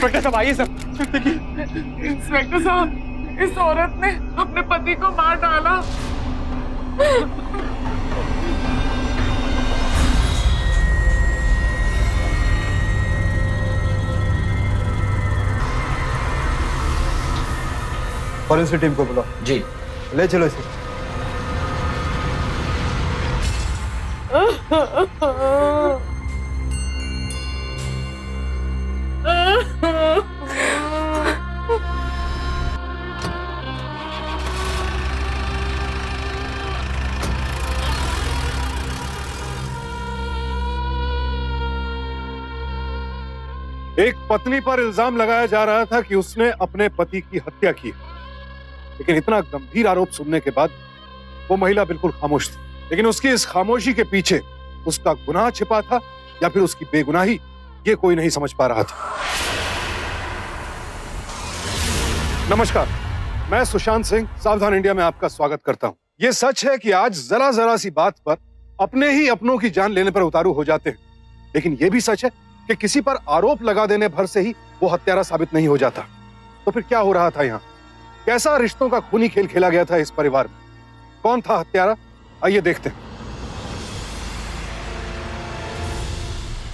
Inspector साहब आइए सब देखिए। इंस्पेक्टर साहब, इस औरत ने अपने पति को मार डाला। फॉरेंसिक टीम को बुलाओ। जी। ले चलो इसे। एक पत्नी पर इल्जाम लगाया जा रहा था कि उसने अपने पति की हत्या की, लेकिन इतना गंभीर आरोप सुनने के बाद वो महिला बिल्कुल खामोश थी। लेकिन उसकी इस खामोशी के पीछे उसका गुनाह छिपा था या फिर उसकी बेगुनाही, ये कोई नहीं समझ पा रहा था। नमस्कार, मैं सुशांत सिंह सावधान इंडिया में आपका स्वागत करता हूं। ये सच है कि आज जरा जरा सी बात पर अपने ही अपनों की जान लेने पर उतारू हो जाते हैं, लेकिन यह भी सच है कि किसी पर आरोप लगा देने भर से ही वो हत्यारा साबित नहीं हो जाता। तो फिर क्या हो रहा था यहाँ? कैसा रिश्तों का खूनी खेल खेला गया था इस परिवार में? कौन था हत्यारा? आइए देखते हैं।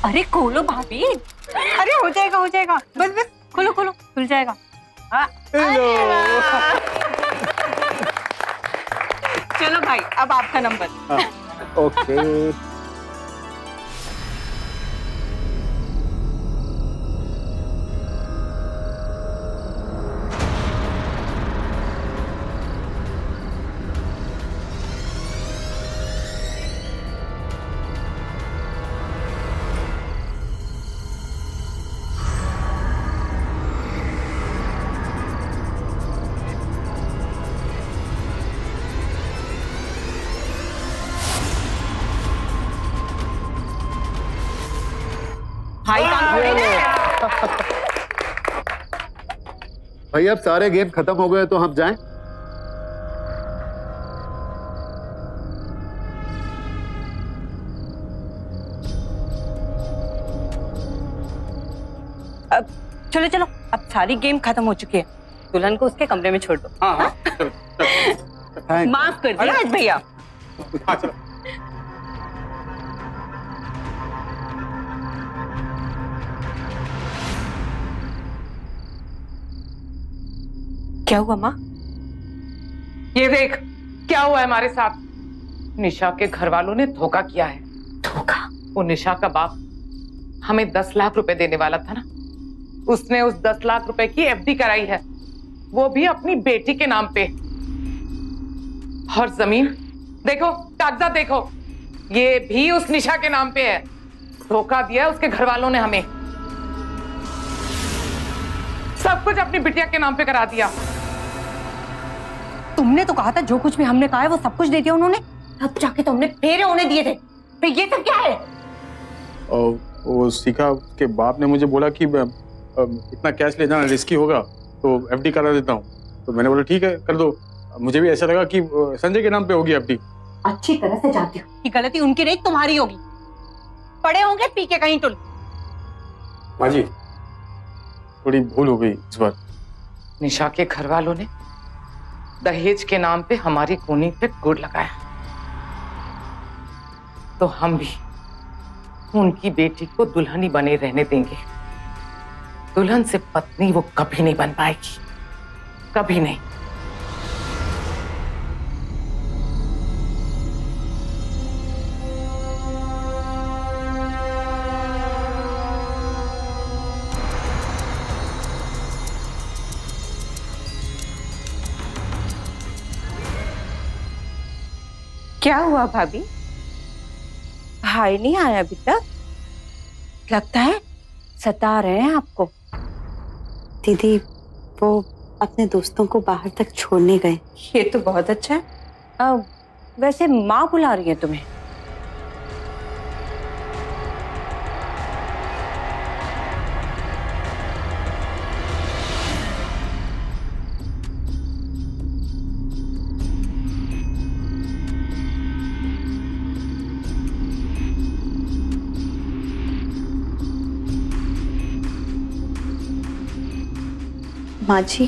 अरे खोलो भाभी। अरे हो जाएगा हो जाएगा, बस बस खोलो खोलो, खुल जाएगा। चलो भाई, अब आपका नंबर। ओके। भाई भाई अब सारे गेम खत्म हो गए तो हम जाएं? अब चलो चलो, अब सारी गेम खत्म हो चुकी है। दुल्हन को उसके कमरे में छोड़ दो। हाँ। माफ कर दिया आज भैया। क्या हुआ माँ? ये देख क्या हुआ है हमारे साथ। निशा के घर वालों ने धोखा किया है। धोखा? वो निशा का बाप हमें 10 लाख रुपए देने वाला था ना, उसने उस 10 लाख रुपए की एफडी कराई है, वो भी अपनी बेटी के नाम पे। और जमीन देखो, कागजात देखो, ये भी उस निशा के नाम पे है। धोखा दिया है उसके घर वालों ने हमें। सब कुछ अपनी बिटिया के नाम पे करा दिया। तुमने तो कहा था जो कुछ भी हमने कहा है वो सब कुछ दे दिया उन्होंने। अब जाके तुमने फेरे होने दिए थे, तो ये सब क्या है? और वो सीखा के बाप ने मुझे बोला कि इतना कैश ले जाना रिस्की होगा तो एफडी करा देता हूँ। तो मैंने बोला ठीक है कर दो। मुझे भी ऐसा लगा कि संजय के नाम पे होगी एफडी। अच्छी तरह से जानती हूँ कि गलती उनकी नहीं तुम्हारी होगी। पड़े होंगे पी के कहीं टुल। माँ जी थोड़ी भूल हो गई इस बार। निशा के घर वालों ने दहेज के नाम पे हमारी खूनी पे गुड़ लगाया, तो हम भी उनकी बेटी को दुल्हन ही बने रहने देंगे। दुल्हन से पत्नी वो कभी नहीं बन पाएगी, कभी नहीं। क्या हुआ भाभी? भाई नहीं आया अभी तक? लगता है सता रहे हैं आपको। दीदी वो अपने दोस्तों को बाहर तक छोड़ने गए। ये तो बहुत अच्छा है। वैसे माँ बुला रही है तुम्हें। माँ जी,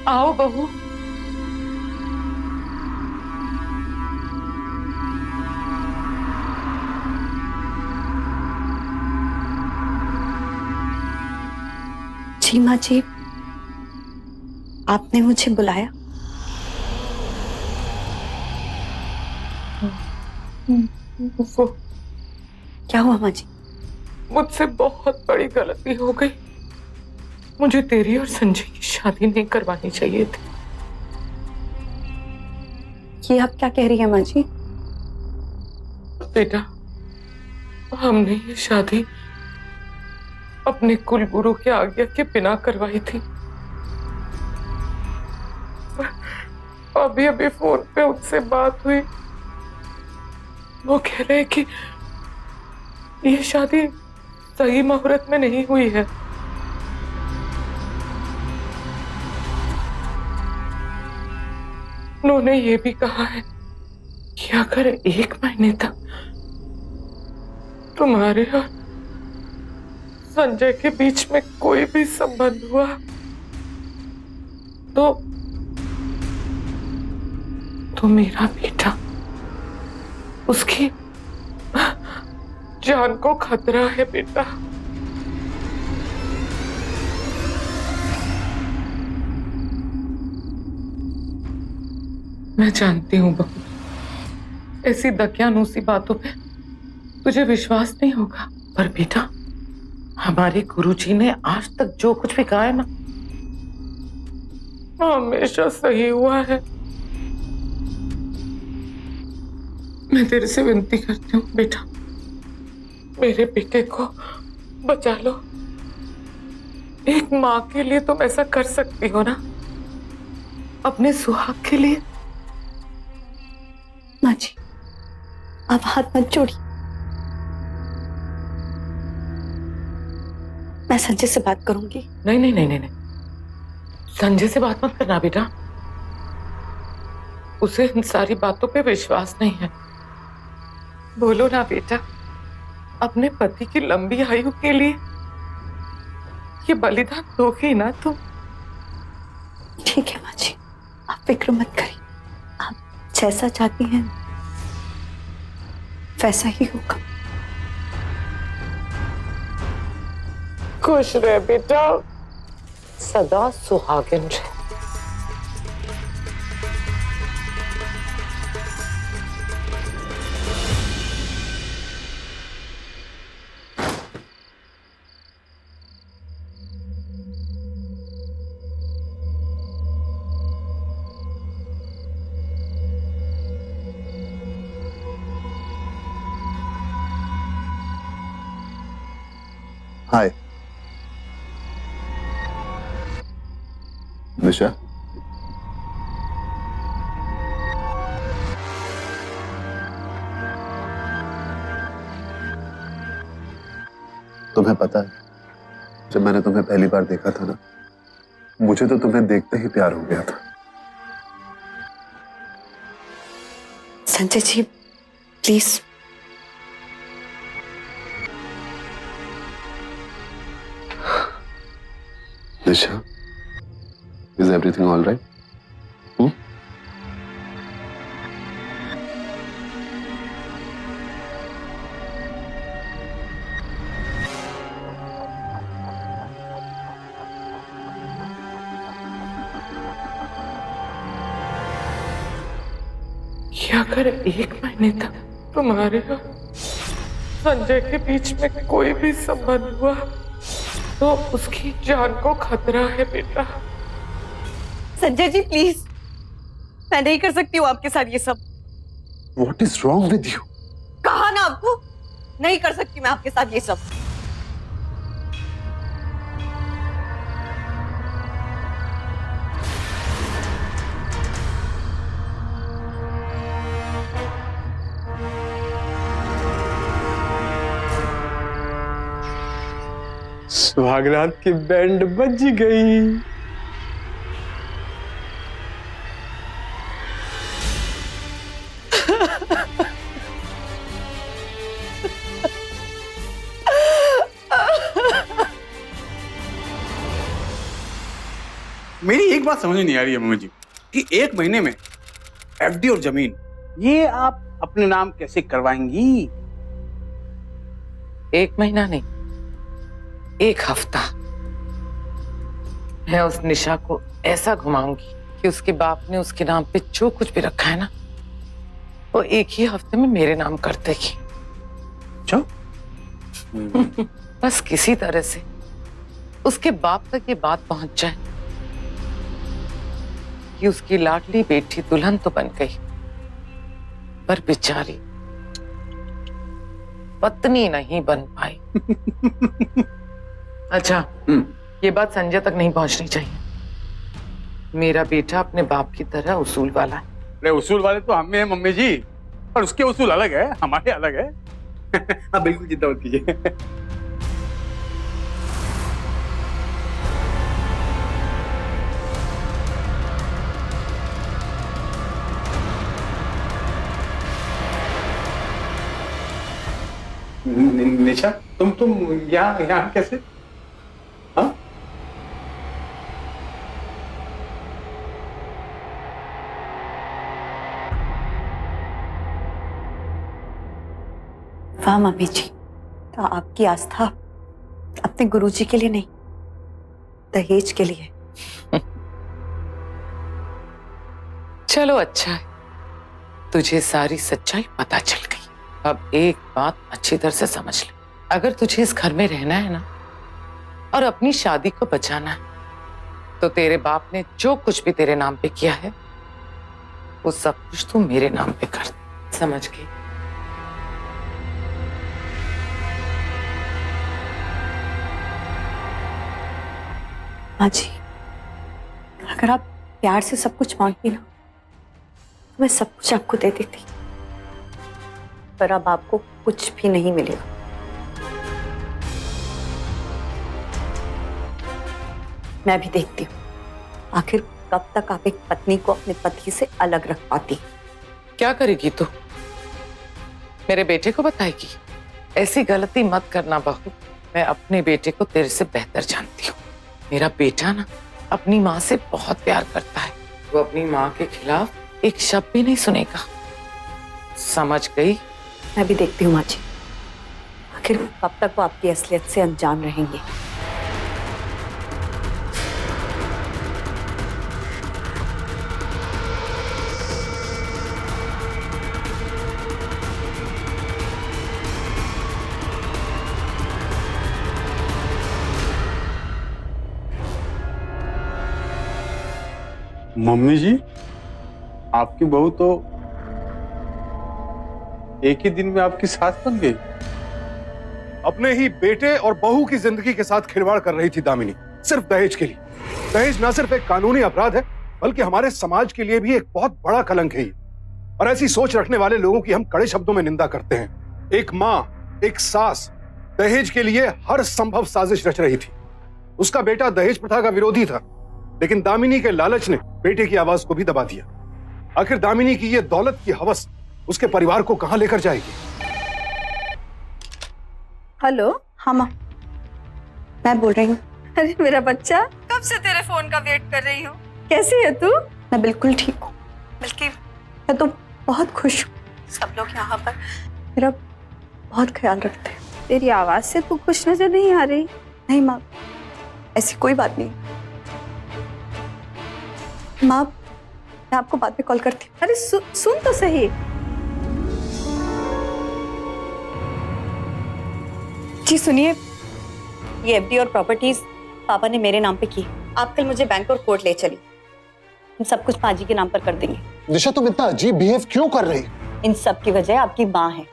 आओ बहू। जी माँ जी, आपने मुझे बुलाया? वो क्या हुआ माँ जी? मुझसे बहुत बड़ी गलती हो गई। मुझे तेरी और संजय की शादी नहीं करवानी चाहिए थी। ये आप क्या कह रही हैं माँ जी? बेटा, हमने ये शादी अपने कुल गुरु के आज्ञा के बिना करवाई थी। अभी अभी फोन पे उनसे बात हुई। वो कह रहे कि ये शादी सही मुहूर्त में नहीं हुई है। उन्होंने ये भी कहा है कि अगर 1 महीने तक तुम्हारे और संजय के बीच में कोई भी संबंध हुआ तो मेरा बेटा, उसकी जान को खतरा है बेटा। मैं जानती हूँ बहू, ऐसी दकियानूसी बातों पे तुझे विश्वास नहीं होगा, पर बेटा, हमारे गुरुजी ने आज तक जो कुछ भी कहा है ना, हमेशा सही हुआ है। मैं तेरे से विनती करती हूँ बेटा, मेरे बेटे को बचा लो। एक माँ के लिए तुम ऐसा कर सकती हो ना, अपने सुहाग के लिए। माँ जी, आप हाथ मत जोड़िए। मैं संजय से बात करूंगी। नहीं नहीं नहीं नहीं नहीं, संजय से बात मत करना बेटा। उसे इन सारी बातों पे विश्वास नहीं है। बोलो ना बेटा, अपने पति की लंबी आयु के लिए ये बलिदान दोगे ना तुम? ठीक है माँ जी, आप फिक्र मत करिए। आप जैसा चाहती हैं वैसा ही होगा। खुश रहे बेटा, सदा सुहागिन रहे। हाय निशा, तुम्हें पता है, जब मैंने तुम्हें पहली बार देखा था ना, मुझे तो तुम्हें देखते ही प्यार हो गया था। Sanjay ji, please. Nisha, is everything all right? कि अगर 1 महीने तक तुम्हारे और संजय के बीच में कोई भी संबंध हुआ तो उसकी जान को खतरा है बेटा। संजय जी प्लीज, मैं नहीं कर सकती हूँ आपके साथ ये सब। What is wrong with you? कहा ना आपको, नहीं कर सकती मैं आपके साथ ये सब। सुहागरात की बैंड बज गई। मेरी एक बात समझ में नहीं आ रही है मम्मी जी कि 1 महीने में एफडी और जमीन ये आप अपने नाम कैसे करवाएंगी? 1 महीना नहीं, 1 हफ्ता। मैं उस निशा को ऐसा घुमाऊंगी कि उसके बाप ने उसके नाम पे जो कुछ भी रखा है ना, वो 1 ही हफ्ते में मेरे नाम कर देगी। अच्छा? बस किसी तरह से उसके बाप तक ये बात पहुंच जाए कि उसकी लाडली बेटी दुल्हन तो बन गई, पर बेचारी पत्नी नहीं बन पाई। अच्छा, ये बात संजय तक नहीं पहुंचनी चाहिए। मेरा बेटा अपने बाप की तरह उसूल वाला है। अरे उसूल वाले तो हम में है मम्मी जी, पर उसके उसूल अलग है, हमारे अलग है। हाँ बिल्कुल चिंता मत कीजिए। निशा तुम यहाँ कैसे? हाँ वाह मम्मी जी, तो आपकी आस्था अपने गुरुजी के लिए नहीं, दहेज के लिए। चलो अच्छा है, तुझे सारी सच्चाई पता चल गई। अब एक बात अच्छी तरह से समझ ले, अगर तुझे इस घर में रहना है ना और अपनी शादी को बचाना है, तो तेरे बाप ने जो कुछ भी तेरे नाम पे किया है वो सब कुछ तू मेरे नाम पे कर। समझ गई? माँ जी, अगर आप प्यार से सब कुछ मांगती ना, तो मैं सब कुछ आपको दे देती, पर अब आपको कुछ भी नहीं मिलेगा। मैं भी देखती हूँ आखिर कब तक आप एक पत्नी को अपने पति से अलग रख पाती। क्या करेगी तू? मेरे बेटे को बताएगी? ऐसी गलती मत करना बहू। मैं अपने बेटे को तेरे से बेहतर जानती हूँ। मेरा बेटा ना अपनी माँ से बहुत प्यार करता है। वो अपनी माँ के खिलाफ एक शब्द भी नहीं सुनेगा। समझ गई? मैं भी देखती हूँ माँ जी, आखिर कब तक वो आपकी असलियत से अनजान रहेंगे। मम्मी जी, आपकी बहू तो एक ही दिन में आपकी सास बन गई। अपने ही बेटे और बहू की जिंदगी के साथ खिलवाड़ कर रही थी दामिनी, सिर्फ दहेज के लिए। दहेज न सिर्फ एक कानूनी अपराध है, बल्कि हमारे समाज के लिए भी एक बहुत बड़ा कलंक है। और ऐसी सोच रखने वाले लोगों की हम कड़े शब्दों में निंदा करते हैं। एक माँ, एक सास दहेज के लिए हर संभव साजिश रच रही थी। उसका बेटा दहेज प्रथा का विरोधी था, लेकिन दामिनी के लालच ने बेटे की आवाज को भी दबा दिया। आखिर दामिनी की ये दौलत की हवस उसके परिवार को कहां लेकर जाएगी? हेलो, हाँ माँ, मैं बोल रही हूँ। अरे मेरा बच्चा, कब से तेरे फोन का वेट कर रही हूँ। कैसी है तू? मैं बिल्कुल ठीक हूँ, बल्कि मैं तो बहुत खुश हूँ। सब लोग यहाँ पर मेरा बहुत ख्याल रखते हैं। तेरी आवाज से तू खुश नजर नहीं आ रही। नहीं माँ, ऐसी कोई बात नहीं। माँ, मैं आपको बाद में कॉल करती हूँ। अरे सुन तो सही। जी सुनिए, ये एफडी और प्रॉपर्टीज पापा ने मेरे नाम पे की। आप कल मुझे बैंक और कोर्ट ले चली, हम सब कुछ पाजी के नाम पर कर देंगे। निशा, तुम इतना अजीब बिहेव क्यों कर रही? इन सब की वजह आपकी माँ है।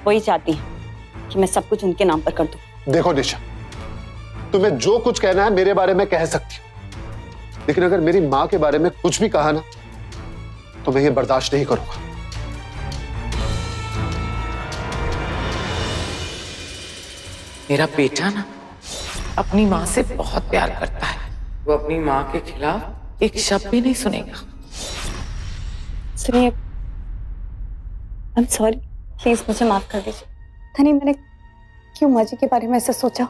वही चाहती है कि मैं सब कुछ उनके नाम पर कर दूं। देखो निशा, तुम्हें जो कुछ कहना है मेरे बारे में कह सकती हो, लेकिन अगर मेरी माँ के बारे में कुछ भी कहा ना, तो मैं ये बर्दाश्त नहीं करूंगा। मेरा बेटा ना अपनी माँ से बहुत प्यार करता है। वो अपनी माँ के खिलाफ एक शब्द भी नहीं सुनेगा। सुनिए, आई एम सॉरी, प्लीज मुझे माफ कर दीजिए। धनी, मैंने क्यों माँ जी के बारे में ऐसा सोचा?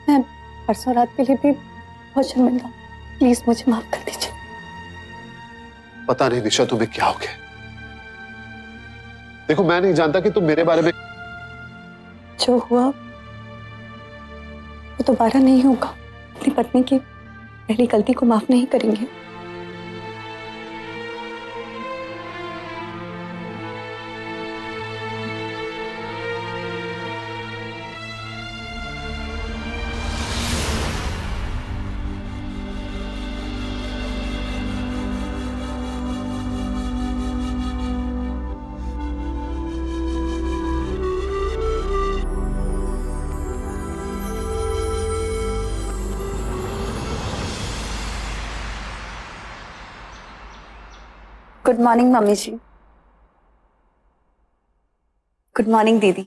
मैं परसों रात के लिए भी बहुत शर्मिंदा हूँ। प्लीज मुझे माफ कर दीजिए। पता नहीं निशा तुम्हें क्या हो गया। देखो मैं नहीं जानता कि तुम मेरे बारे में, जो हुआ वो दोबारा नहीं होगा। अपनी पत्नी की पहली गलती को माफ नहीं करेंगे। Good morning mummy ji. Good morning दीदी।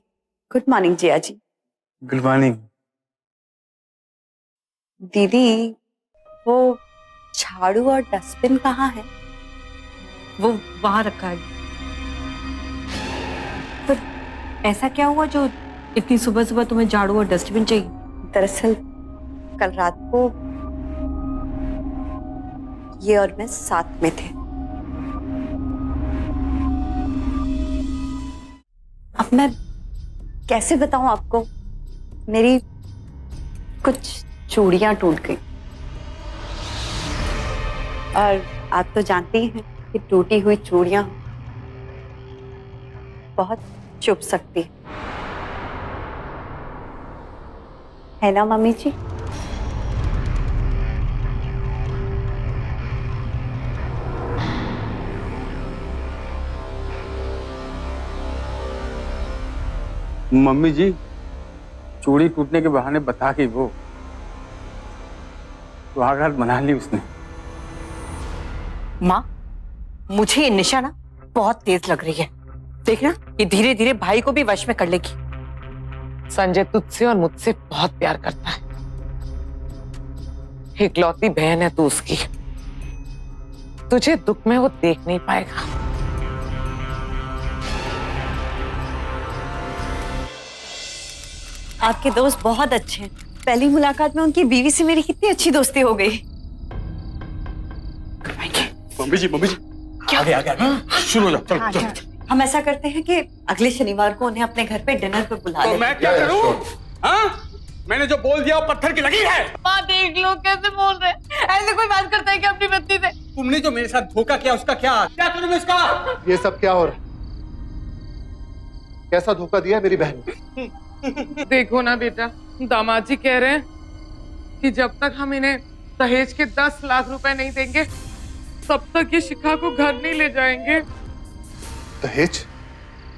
Good morning Jiya ji. Good morning. दीदी वो झाड़ू और डस्टबिन कहाँ है? वो वहां रखा है। पर ऐसा क्या हुआ जो इतनी सुबह सुबह तुम्हें झाड़ू और डस्टबिन चाहिए? दरअसल कल रात को ये और मैं साथ में थे। अब मैं कैसे बताऊं आपको, मेरी कुछ चूड़ियां टूट गई और आप तो जानती हैं कि टूटी हुई चूड़ियां बहुत चुभ सकती है ना मम्मी जी? मम्मी जी, चूड़ी टूटने के बहाने बता के वो सुहागरात मना ली उसने। माँ, मुझे ये निशा ना बहुत तेज लग रही है। देखना ये धीरे धीरे भाई को भी वश में कर लेगी। संजय तुझसे और मुझसे बहुत प्यार करता है। इकलौती बहन है तू उसकी। तुझे दुख में वो देख नहीं पाएगा। आपके दोस्त बहुत अच्छे हैं। पहली मुलाकात में उनकी बीवी से मेरी कितनी अच्छी दोस्ती हो गई। मम्मी जी क्या आगे आगे शुरू हो जाओ। चलो चलो। हम ऐसा करते हैं कि अगले शनिवार को उन्हें अपने घर पे डिनर पे बुला तो लेते हैं। मैं क्या करूं? हाँ? मैंने जो बोल दिया वो पत्थर की लगी है। माँ देख लो कैसे बोल रहे हैं। ऐसे कोई बात करता है कि अपनी पत्नी से? तुमने जो मेरे साथ धोखा किया उसका क्या करूं मैं उसका? ये सब क्या हो रहा है? कैसा धोखा दिया है मेरी बहन ने? देखो ना बेटा, दामाद जी कह रहे हैं कि जब तक हम इन्हें दहेज के 10 लाख रुपए नहीं देंगे तब तक ये शिखा को घर नहीं ले जाएंगे। दहेज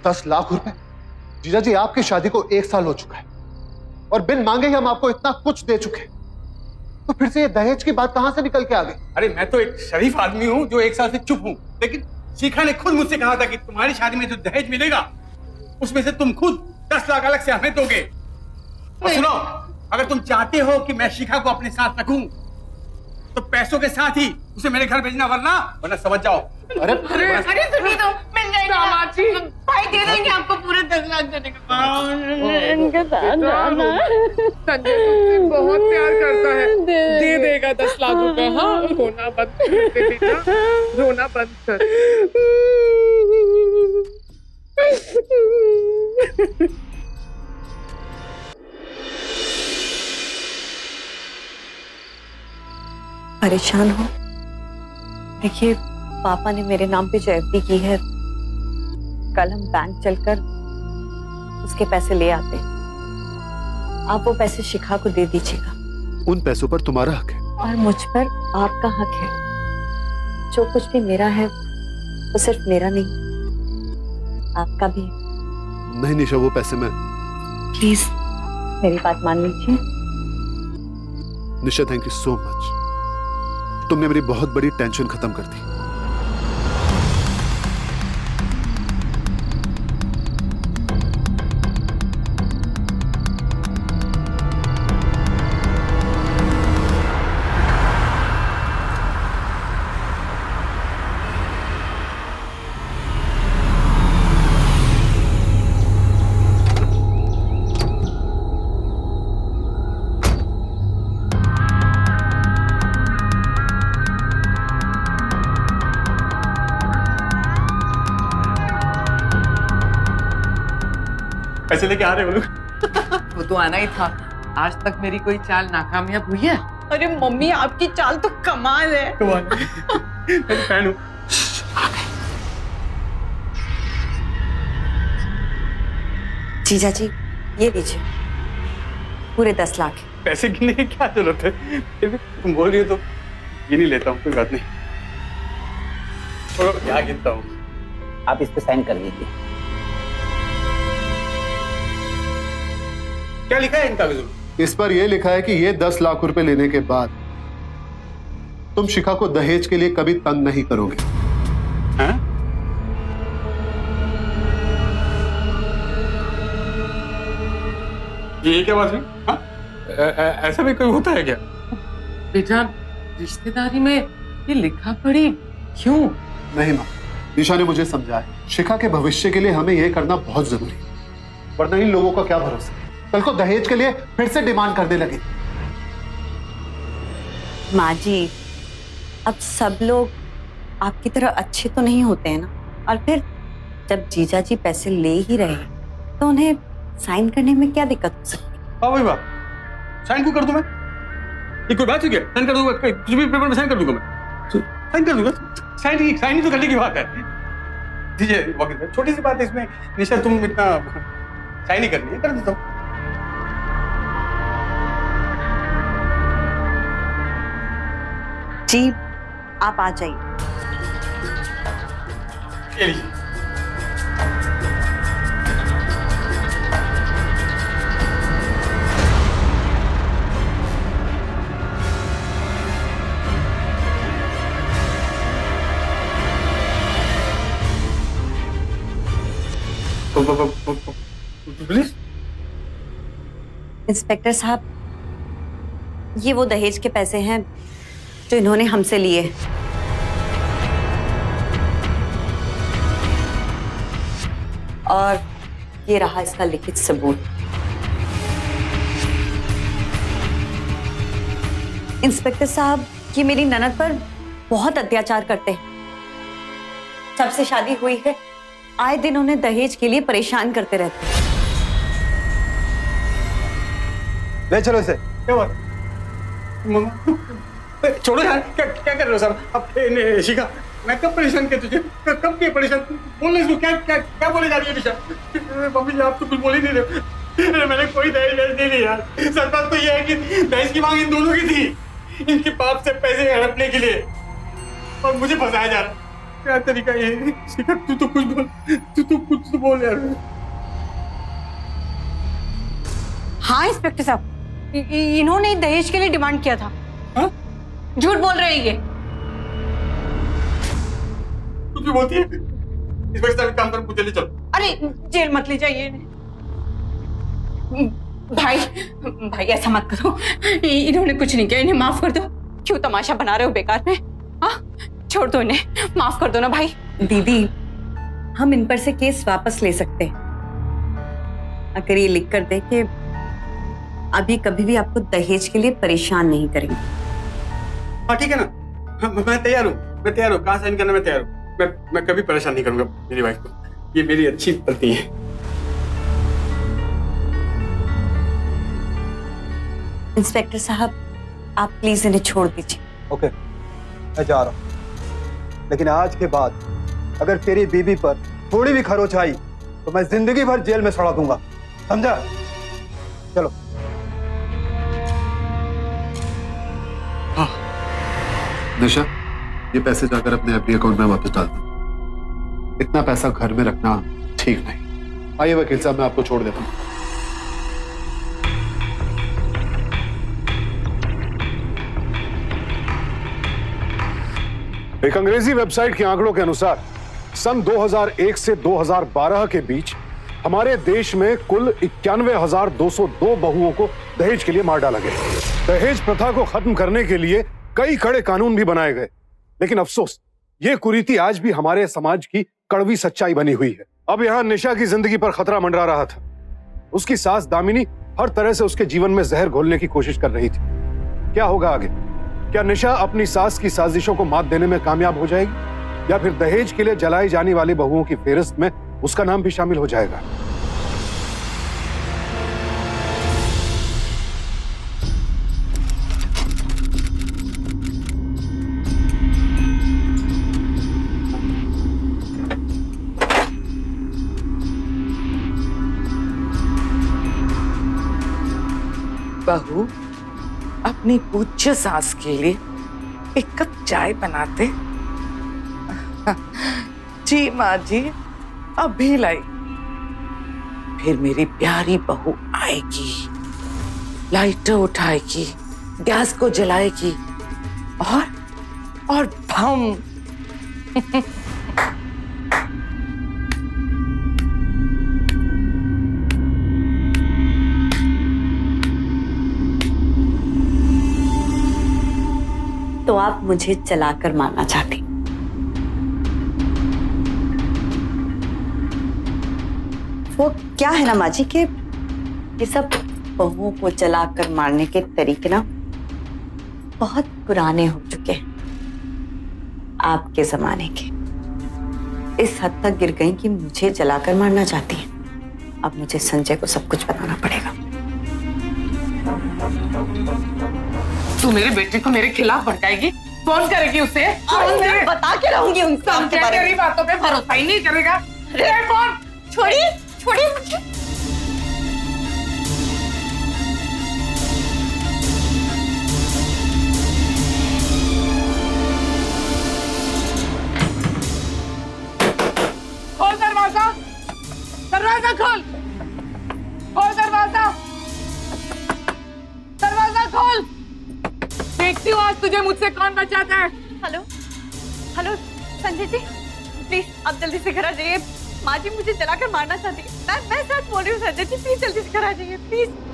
10 लाख रुपए? जीजा जी आपकी शादी को 1 साल हो चुका है और बिन मांगे ही हम आपको इतना कुछ दे चुके हैं, तो फिर से ये दहेज की बात कहां से निकल के आ गई? अरे मैं तो एक शरीफ आदमी हूँ जो 1 साल से चुप हूँ, लेकिन शिखा ने खुद मुझसे कहा था कि तुम्हारी शादी में जो दहेज मिलेगा उसमें से तुम खुद 10 लाख अलग से हमें दोगे। और सुनो, अगर तुम चाहते हो कि मैं शिखा को अपने साथ रखूं तो पैसों के साथ ही उसे मेरे घर भेजना, वरना समझ जाओ। अरे अरे सुनिए तो मिल जाएगा। दामाद जी भाई दे देंगे आपको पूरे 10 लाख देने का। संजय तुमसे बहुत प्यार करता है, दे देगा 10 लाख रुपए। हाँ, रोना बंद कर दे बेटा, रोना बंद कर। परेशान हो? देखिए पापा ने मेरे नाम पे जो एफडी की है, कल हम बैंक चलकर उसके पैसे ले आते। आप वो पैसे शिखा को दे दीजिएगा। उन पैसों पर तुम्हारा हक है और मुझ पर आपका हक है। जो कुछ भी मेरा है वो सिर्फ मेरा नहीं, आपका भी है। नहीं निशा, वो पैसे मैं, प्लीज मेरी बात मान लीजिए। निशा थैंक यू सो मच। तुमने मेरी बहुत बड़ी टेंशन खत्म कर दी। पैसे लेके आ रहे हो लोग। वो तो आना ही था। आज तक मेरी कोई चाल नाकामयाब हुई है? अरे मम्मी आपकी चाल तो कमाल है। कमाल। मैं फैन हूँ। जीजा जी ये लीजिए पूरे 10 लाख। पैसे गिनने की क्या जरूरत है? फिर भी तुम बोल रही हो तो गिन ही लेता हूँ, कोई बात नहीं। और क्या गिनता हूँ? आप इस पे साइन कर दीजिए। क्या लिखा है इन कागजों में? इस पर यह लिखा है कि ये 10 लाख रुपए लेने के बाद तुम शिखा को दहेज के लिए कभी तंग नहीं करोगे। हाँ? ये क्या बात है? हाँ? ऐसा भी कोई होता है क्या? बेटा रिश्तेदारी में ये लिखा पढ़ी क्यों? नहीं माँ, निशा ने मुझे समझाया शिखा के भविष्य के लिए हमें यह करना बहुत जरूरी है, वरना इन लोगों का क्या भरोसा, कल को दहेज के लिए फिर से डिमांड करने लगे। माँ जी अब सब लोग आपकी तरह अच्छे तो नहीं होते हैं ना, और फिर जब जीजा जी पैसे ले ही रहे हैं तो उन्हें साइन करने में क्या दिक्कत हो सकती है? हाँ वही बात, साइन क्यों कर दूं मैं? ये कोई बात है क्या? साइन कर दूंगा, कुछ भी पेपर में साइन कर दूंगा मैं, साइन कर दूंगा। साइन ही तो करने की बात है। दीजिए वकील साहब, छोटी सी बात है इसमें। निशा तुम इतना साइन ही करनी है, कर देता हूँ। जी आप आ जाइए। ये लीजिए। पुलिस? इंस्पेक्टर साहब ये वो दहेज के पैसे हैं जो इन्होंने हमसे लिए। और ये रहा इसका लिखित सबूत। इंस्पेक्टर साहब ये मेरी ननद पर बहुत अत्याचार करते हैं। जब से शादी हुई है आए दिन उन्हें दहेज के लिए परेशान करते रहते हैं। ले चलो इसे। क्या बात? छोड़ो यार, क्या क्या कर रहे हो साहब? अब शिखा मैं कब परेशान किया तुझे? कब किया परेशान? बोलने इसको, क्या क्या क्या बोले जा रही है निशा? मम्मी जी आप तो कुछ बोल ही नहीं रहे। मैंने कोई दहेज नहीं लिया यार। सच बात तो ये है कि दहेज की मांग इन दोनों की थी, इनके बाप से पैसे हड़पने के लिए, और मुझे फंसाया जा रहा। क्या तरीका ये? शिखा तू तो कुछ बोल, तू कुछ तो बोल यार। हाँ इंस्पेक्टर साहब इन्होंने दहेज के लिए डिमांड किया था। हाँ? झूठ बोल रहे हैं ये। कुछ भी बोलती है। इस वक्त एक काम कर, मुझे ले चलो। अरे जेल मत ले जाइए भाई, भाई ऐसा मत करो, इन्होंने कुछ नहीं किया, इन्हें माफ कर दो। क्यों तमाशा बना रहे हो बेकार में? हाँ छोड़ दो इन्हें, माफ कर दो ना भाई। दीदी हम इन पर से केस वापस ले सकते हैं अगर ये लिख कर दे कि अभी कभी भी आपको दहेज के लिए परेशान नहीं करेंगे। हाँ ठीक है ना, मैं तैयार हूँ, मैं तैयार हूँ। कहाँ साइन करना मैं तैयार हूँ। मैं कभी परेशान नहीं करूंगा मेरी वाइफ को, ये मेरी अच्छी पत्नी है। इंस्पेक्टर साहब आप प्लीज इन्हें छोड़ दीजिए। ओके मैं जा रहा हूँ, लेकिन आज के बाद अगर तेरी बीवी पर थोड़ी भी खरोच आई तो मैं जिंदगी भर जेल में सड़ा दूंगा, समझा? चलो। निशा ये पैसे जाकर अपने एफडी अकाउंट में वापस डाल दो। इतना पैसा घर में रखना ठीक नहीं। आइए वकील साहब मैं आपको छोड़ देता हूँ। एक अंग्रेजी वेबसाइट के आंकड़ों के अनुसार सन 2001 से 2012 के बीच हमारे देश में कुल 91,202 बहुओं को दहेज के लिए मार डाला गया। दहेज प्रथा को खत्म करने के लिए कई कड़े कानून भी बनाए गए, लेकिन अफसोस ये कुरीति आज भी हमारे समाज की कड़वी सच्चाई बनी हुई है। अब यहाँ निशा की जिंदगी पर खतरा मंडरा रहा था। उसकी सास दामिनी हर तरह से उसके जीवन में जहर घोलने की कोशिश कर रही थी। क्या होगा आगे? क्या निशा अपनी सास की साजिशों को मात देने में कामयाब हो जाएगी, या फिर दहेज के लिए जलाई जाने वाली बहुओं की फेहरिस्त में उसका नाम भी शामिल हो जाएगा? बहू अपनी पूज्य सास के लिए एक कप चाय बनाते। जी माँ जी, अभी लाई। फिर मेरी प्यारी बहू आएगी, लाइटर उठाएगी, गैस को जलाएगी और भम। तो आप मुझे जलाकर मारना चाहती? वो क्या है ना माँ जी के ये सब बहुओं को जलाकर मारने के तरीके ना बहुत पुराने हो चुके हैं, आपके जमाने के। इस हद तक गिर गई कि मुझे जलाकर मारना चाहती हैं। अब मुझे संजय को सब कुछ बताना पड़ेगा। तू मेरे बेटे को मेरे खिलाफ भड़काएगी? फोन करेगी उसे? मैं बता के रहूंगी उनसे आपके बारे में। तेरी बातों पे भरोसा ही नहीं करेगा। फोन छोड़िए छोड़िए मुझे। खोल दरवाजा, दरवाजा खोल, खोल दरवाजा, दरवाजा खोल। देखती हूँ आज तुझे मुझसे कौन बचाता है। Hello hello Sanjay ji, please आप जल्दी से घर आ जाइए। माँ जी मुझे जलाकर मारना चाहती है। मैं सच बोल रही हूँ संजय जी, प्लीज जल्दी से घर आ जाइए प्लीज।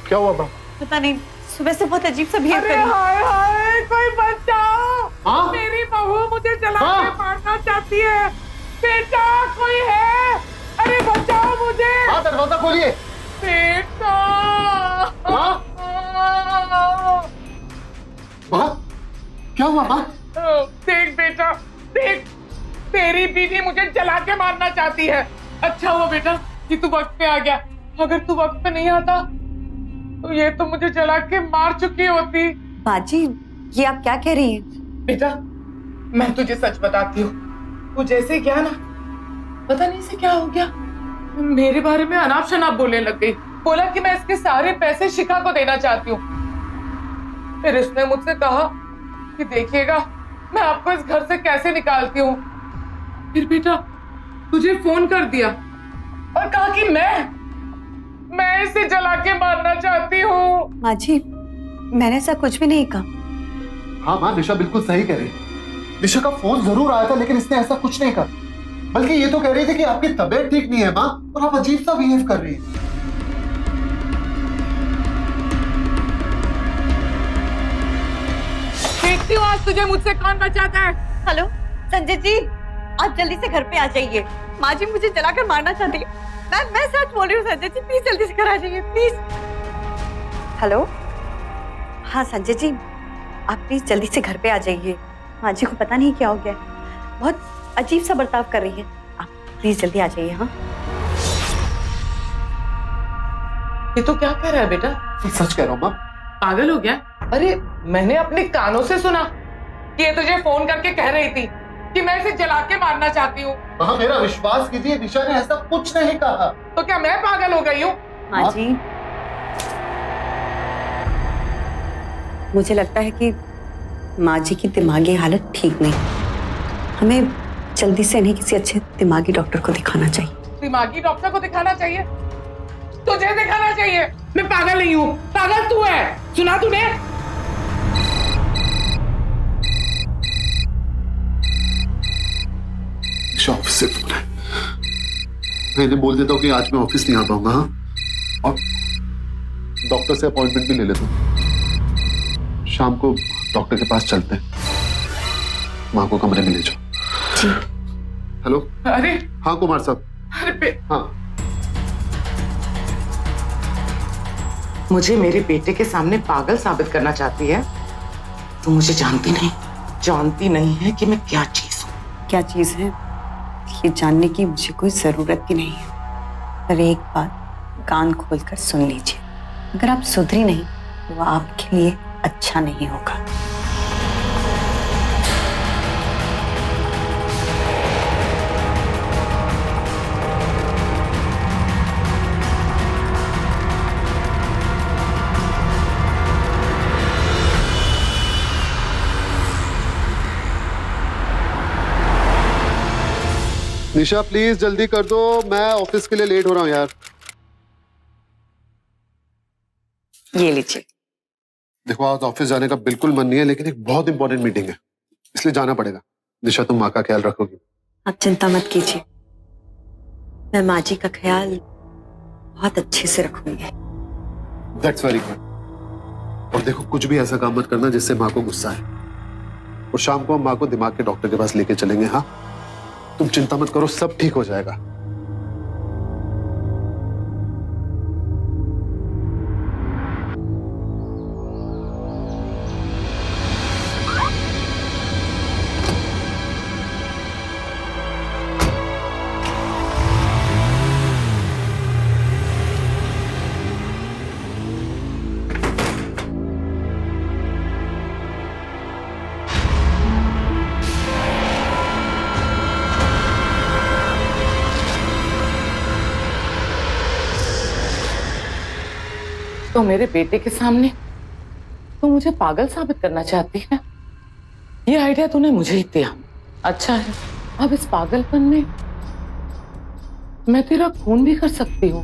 क्या हुआ बा? पता नहीं, सुबह से बहुत अजीब सा बिहेव कर अरे रही है। हाय हाय, कोई बचाओ। हाँ? मेरी बहू मुझे जला के हाँ? मारना चाहती है। बेटा कोई है? अरे बचाओ मुझे। हाँ, दरवाजा खोलिए। बेटा। हाँ? बा? क्या हुआ बा? देख बेटा, देख, तेरी बीवी मुझे जला के मारना चाहती है। अच्छा हुआ बेटा कि तू वक्त पे आ गया। अगर तू वक्त पे नहीं आता तो ये तो मुझे जला के मार चुकी होती। बाजी, ये आप क्या कह रही हैं? बेटा मैं तुझे सच बताती हूँ, तू जैसे गया ना, पता नहीं इसे क्या हो गया, मेरे बारे में अनाप शनाप बोलने लग गई। बोला कि मैं इसके सारे पैसे शिखा को देना चाहती हूँ। फिर इसने मुझसे कहा कि देखिएगा मैं आपको इस घर से कैसे निकालती हूँ। फिर बेटा तुझे फोन कर दिया और कहा कि मैं इसे जला के मारना चाहती हूँ। माँ जी, मैंने ऐसा कुछ भी नहीं कहा। हाँ माँ, निशा बिल्कुल सही कह रही है। निशा का फोन जरूर आया था, लेकिन इसने ऐसा कुछ नहीं कहा। बल्कि ये तो कह रही थी कि आपकी तबीयत ठीक नहीं है माँ, और आप अजीब सा बिहेव कर रही है। देखती हूँ आज तुझे मुझसे कौन बचाता है। हेलो संजय जी, आप जल्दी से घर पे आ जाइए। माँ जी मुझे जलाकर मारना चाहती है। मैं सच बोल रही हूँ संजय जी, प्लीज जल्दी से घर आ जाइए प्लीज। हेलो, हाँ संजय जी, आप प्लीज जल्दी से घर पे आ जाइए। माँ जी को पता नहीं क्या हो गया, बहुत अजीब सा बर्ताव कर रही है। आप प्लीज जल्दी आ जाइए। हाँ, ये तो क्या कह रहा है बेटा? सच कह रहा हूँ माँ। पागल हो गया? अरे मैंने अपने कानों से सुना कि ये तुझे फोन करके कह रही थी कि मैं इसे जला के मारना चाहती हूँ। हाँ, मेरा विश्वास कीजिए, निशा ने ऐसा कुछ नहीं कहा। तो क्या मैं पागल हो गई हूँ? माँ जी, मुझे लगता है कि माँ जी की दिमागी हालत ठीक नहीं। हमें जल्दी से इन्हें किसी अच्छे दिमागी डॉक्टर को दिखाना चाहिए। दिमागी डॉक्टर को दिखाना चाहिए? तुझे दिखाना चाहिए। मैं पागल नहीं हूँ, पागल तू है। सुना तूने? ऑफिस से फोन है। मैं इन्हें बोल देता हूँ कि आज मैं ऑफिस नहीं आ पाऊंगा। हाँ, और डॉक्टर से अपॉइंटमेंट भी ले लेता हूँ। शाम को डॉक्टर के पास चलते हैं। माँ को कमरे में ले जाओ। हेलो। अरे हाँ कुमार साहब। अरे हाँ मुझे मेरे बेटे के सामने पागल साबित करना चाहती है? तो मुझे जानती नहीं है कि मैं क्या चीज हूँ। क्या चीज है ये जानने की मुझे कोई जरूरत भी नहीं है, पर एक बात कान खोलकर सुन लीजिए, अगर आप सुधरी नहीं तो वो आपके लिए अच्छा नहीं होगा। निशा प्लीज जल्दी कर दो, मैं ऑफिस के लिए लेट हो रहा हूँ यार। ये लीजिए। देखो आज ऑफिस जाने का बिल्कुल मन नहीं है, लेकिन एक बहुत इंपॉर्टेंट मीटिंग है, इसलिए जाना पड़ेगा। निशा तुम माँ का ख्याल रखोगी? आप चिंता मत कीजिए, मैं माँ जी का ख्याल बहुत अच्छे से रखूंगी। That's very good. और देखो कुछ भी ऐसा काम मत करना जिससे माँ को गुस्सा है। और शाम को हम माँ को दिमाग के डॉक्टर के पास लेके चलेंगे। हाँ तुम चिंता मत करो, सब ठीक हो जाएगा। तो मेरे बेटे के सामने तू मुझे पागल साबित करना चाहती है? ये आइडिया तूने मुझे ही दिया। अच्छा है, अब इस पागलपन में मैं तेरा खून भी कर सकती हूँ।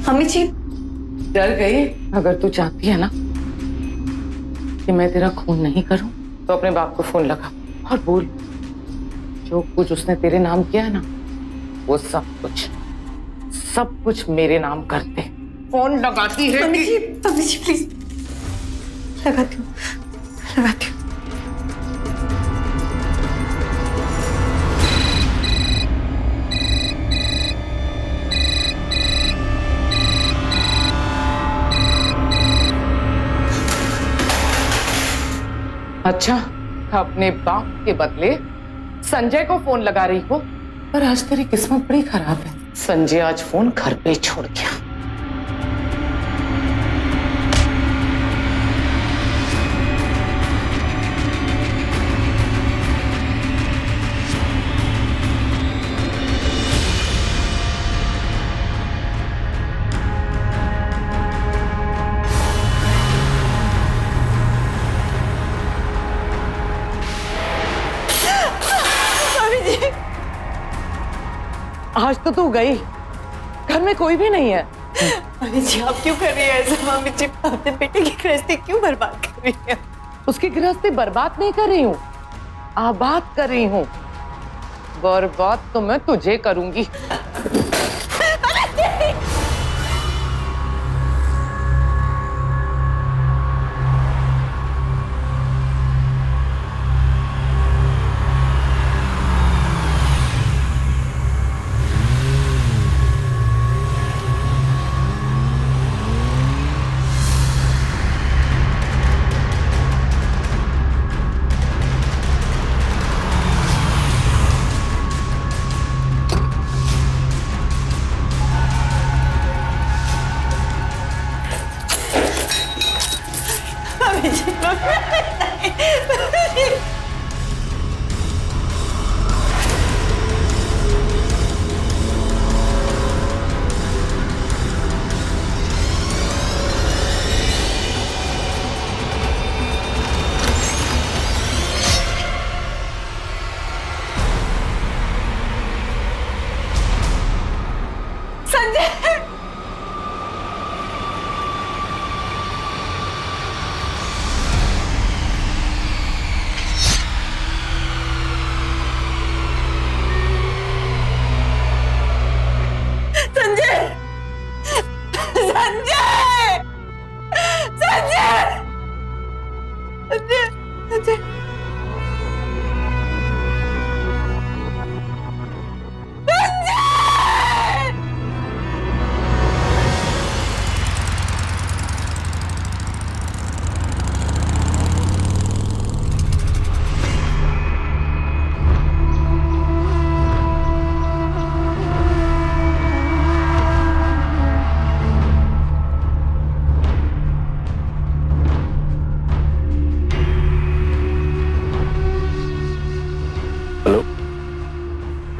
मम्मी जी डर गई? अगर तू चाहती है ना कि मैं तेरा खून नहीं करूं, तो अपने बाप को फोन लगा और बोल जो कुछ उसने तेरे नाम किया है ना, वो सब कुछ मेरे नाम करते। फोन लगाती है मम्मी जी प्लीज। लगाती हूँ। अच्छा, अपने बाप के बदले संजय को फोन लगा रही हो, पर आज तेरी किस्मत बड़ी खराब है। संजय आज फोन घर पे छोड़ गया। आज तो तू गई, घर में कोई भी नहीं है। मम्मी जी आप क्यों कर रही है ऐसा? मम्मी जी अपने बेटे की गृहस्थी क्यों बर्बाद कर रही है? उसकी गृहस्थी बर्बाद नहीं कर रही हूँ, आबाद कर रही हूँ। बर्बाद तो मैं तुझे करूंगी।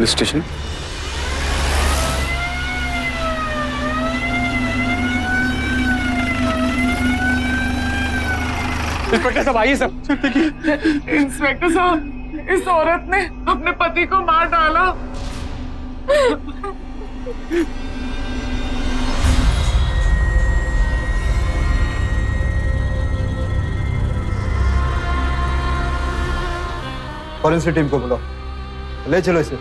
Police station. इंस्पेक्टर साहब आइए सब। इंस्पेक्टर साहब, इस औरत ने अपने पति को मार डाला। फॉरेंसिक टीम को बुलाओ, ले चलो इसे।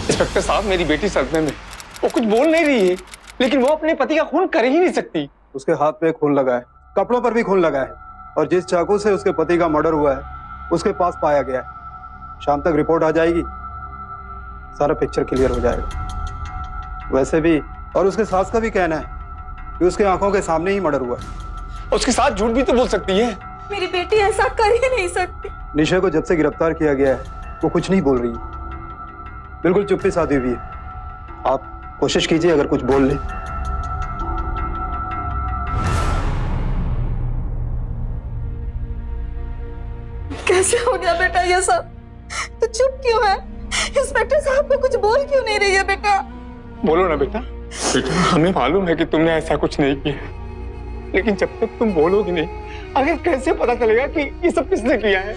इंस्पेक्टर साहब, मेरी बेटी सदमे में, वो कुछ बोल नहीं रही है, लेकिन वो अपने पति का खून कर ही नहीं सकती। उसके हाथ पे खून लगा है, कपड़ों पर भी खून लगा है, और जिस चाकू से उसके पति का मर्डर हुआ है उसके पास पाया गया है। शाम तक रिपोर्ट आ जाएगी, सारा पिक्चर क्लियर हो जाएगा। वैसे भी और उसके सास का भी कहना है कि उसके आंखों के सामने ही मर्डर हुआ है। उसके साथ झूठ भी तो बोल सकती है। मेरी बेटी ऐसा कर ही नहीं सकती। निशा को जब से गिरफ्तार किया गया है वो कुछ नहीं बोल रही है, बिल्कुल चुप्पी साधी हुई है। आप कोशिश कीजिए अगर कुछ बोल ले। कैसे हो गया बेटा ये सब? तो चुप क्यों है? इंस्पेक्टर साहब को कुछ बोल क्यों नहीं रही है बेटा? बोलो ना बेटा। बेटा, हमें मालूम है कि तुमने ऐसा कुछ नहीं किया, लेकिन जब तक तुम बोलोगी नहीं, आगे कैसे पता चलेगा कि ये सब किसने किया है?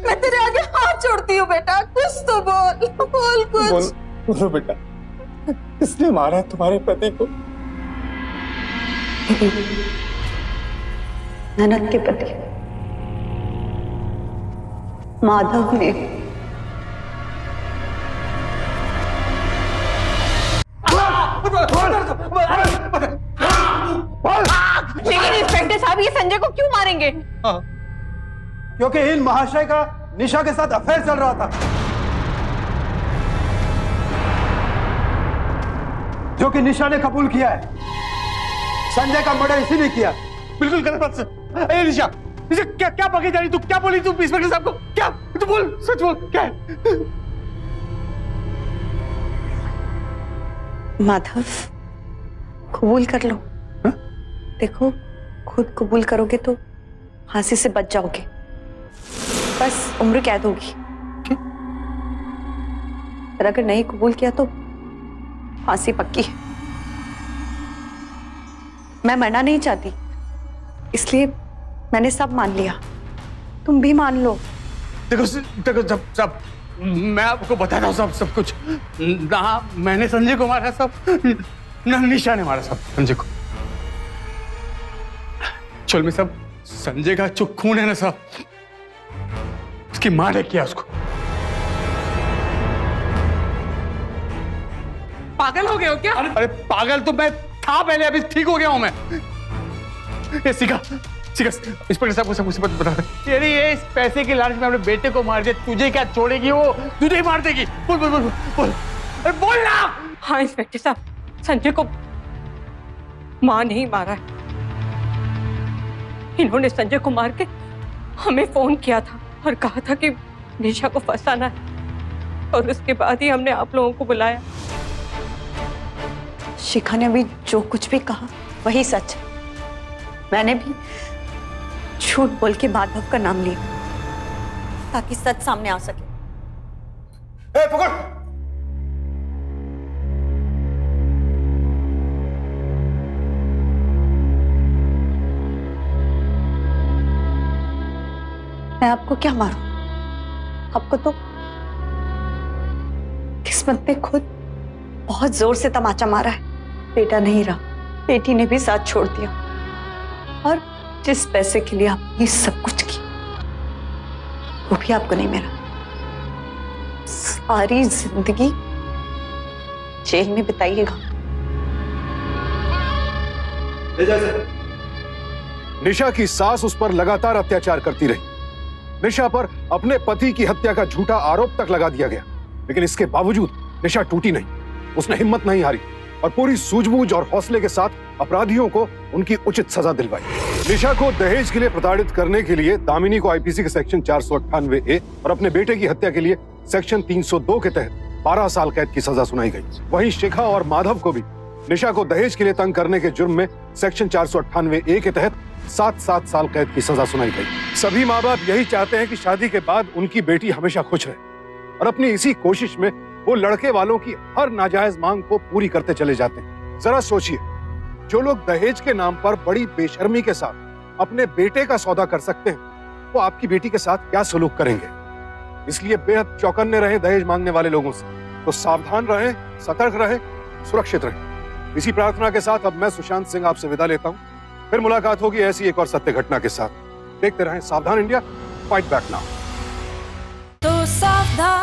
मैं तेरे आगे हाथ जोड़ती हूँ बेटा, कुछ तो बोल, बोल कुछ। बोलो बेटा, किसने मारा है तुम्हारे पति को? ननद के पति माधव ने। लेकिन इंस्पेक्टर साहब, ये संजय को क्यों मारेंगे? क्योंकि इन महाशय का निशा के साथ अफेयर चल रहा था, जो कि निशा ने कबूल किया है। संजय का मर्डर इसी ने किया। बिल्कुल गलत बात सर। अरे निशा, निशा क्या क्या बकी जा रही? तू क्या बोली? तू इंस्पेक्टर साहब को क्या? तू बोल, सच बोल, क्या है? माधव, कबूल कर लो। हा? देखो, खुद कबूल करोगे तो फांसी से बच जाओगे, बस उम्र कैद होगी। और अगर नहीं कबूल किया तो फांसी पक्की है। मैं मरना नहीं चाहती, इसलिए मैंने सब मान लिया। तुम भी मान लो। देखो देखो, सब मैं आपको बताता हूँ सब कुछ। ना मैंने संजय को मारा सब, ना निशा ने मारा सब संजय को। चल में सब संजय का जो खून है ना सब, उसकी मां ने किया उसको। पागल हो गए हो क्या? अरे पागल तो मैं था पहले, अभी ठीक हो गया हूं मैं। ये सीखा इंस्पेक्टर साहब को सब कुछ बता दे। ये इस पैसे की लालच में अपने बेटे को मार दिया, तुझे क्या छोड़ेगी वो? तुझे ही मार देगी। बोल बोल बोल बोल, अरे बोल ना। हाँ इंस्पेक्टर साहब, संजय को मां नहीं मारा है। इन्होंने संजय को मार के हमें फोन किया था और कहा था कि निशा को फंसाना है, और उसके बाद ही हमने आप लोगों को बुलाया। शिखा ने अभी जो कुछ भी कहा वही सच है। मैंने भी झूठ बोल के माधव का नाम लिया ताकि सच सामने आ सके। ए, पकड़। मैं आपको क्या मारूं? आपको तो किस्मत ने खुद बहुत जोर से तमाचा मारा है। बेटा नहीं रहा, बेटी ने भी साथ छोड़ दिया, और जिस पैसे के लिए आपने सब कुछ किया वो भी आपको नहीं मिला। सारी जिंदगी जेल में बिताइएगा। निशा की सास उस पर लगातार अत्याचार करती रही। निशा पर अपने पति की हत्या का झूठा आरोप तक लगा दिया गया, लेकिन इसके बावजूद निशा टूटी नहीं। उसने हिम्मत नहीं हारी और पूरी सूझबूझ और हौसले के साथ अपराधियों को उनकी उचित सजा दिलवाई। निशा को दहेज के लिए प्रताड़ित करने के लिए दामिनी को आईपीसी के सेक्शन 498A और अपने बेटे की हत्या के लिए सेक्शन 302 के तहत 12 साल कैद की सजा सुनाई गई। वहीं शिखा और माधव को भी निशा को दहेज के लिए तंग करने के जुर्म में सेक्शन 498A के तहत 7 साल कैद की सजा सुनाई गई। सभी माँ बाप यही चाहते हैं कि शादी के बाद उनकी बेटी हमेशा खुश रहे और अपनी इसी कोशिश में वो लड़के वालों की हर नाजायज मांग को पूरी करते चले जाते हैं। जरा सोचिए, जो लोग दहेज के नाम पर बड़ी बेशर्मी के साथ अपने बेटे का सौदा कर सकते हैं, वो आपकी बेटी के साथ क्या सलूक करेंगे। इसलिए बेहद चौकन्ने रहें दहेज मांगने वाले लोगों से। तो सावधान रहें, सतर्क रहें, सुरक्षित रहें। इसी प्रार्थना के साथ अब मैं सुशांत सिंह आपसे विदा लेता हूं। फिर मुलाकात होगी ऐसी एक और सत्य घटना के साथ। देखते रहें सावधान इंडिया, फाइट बैक नाउ। तो सावधान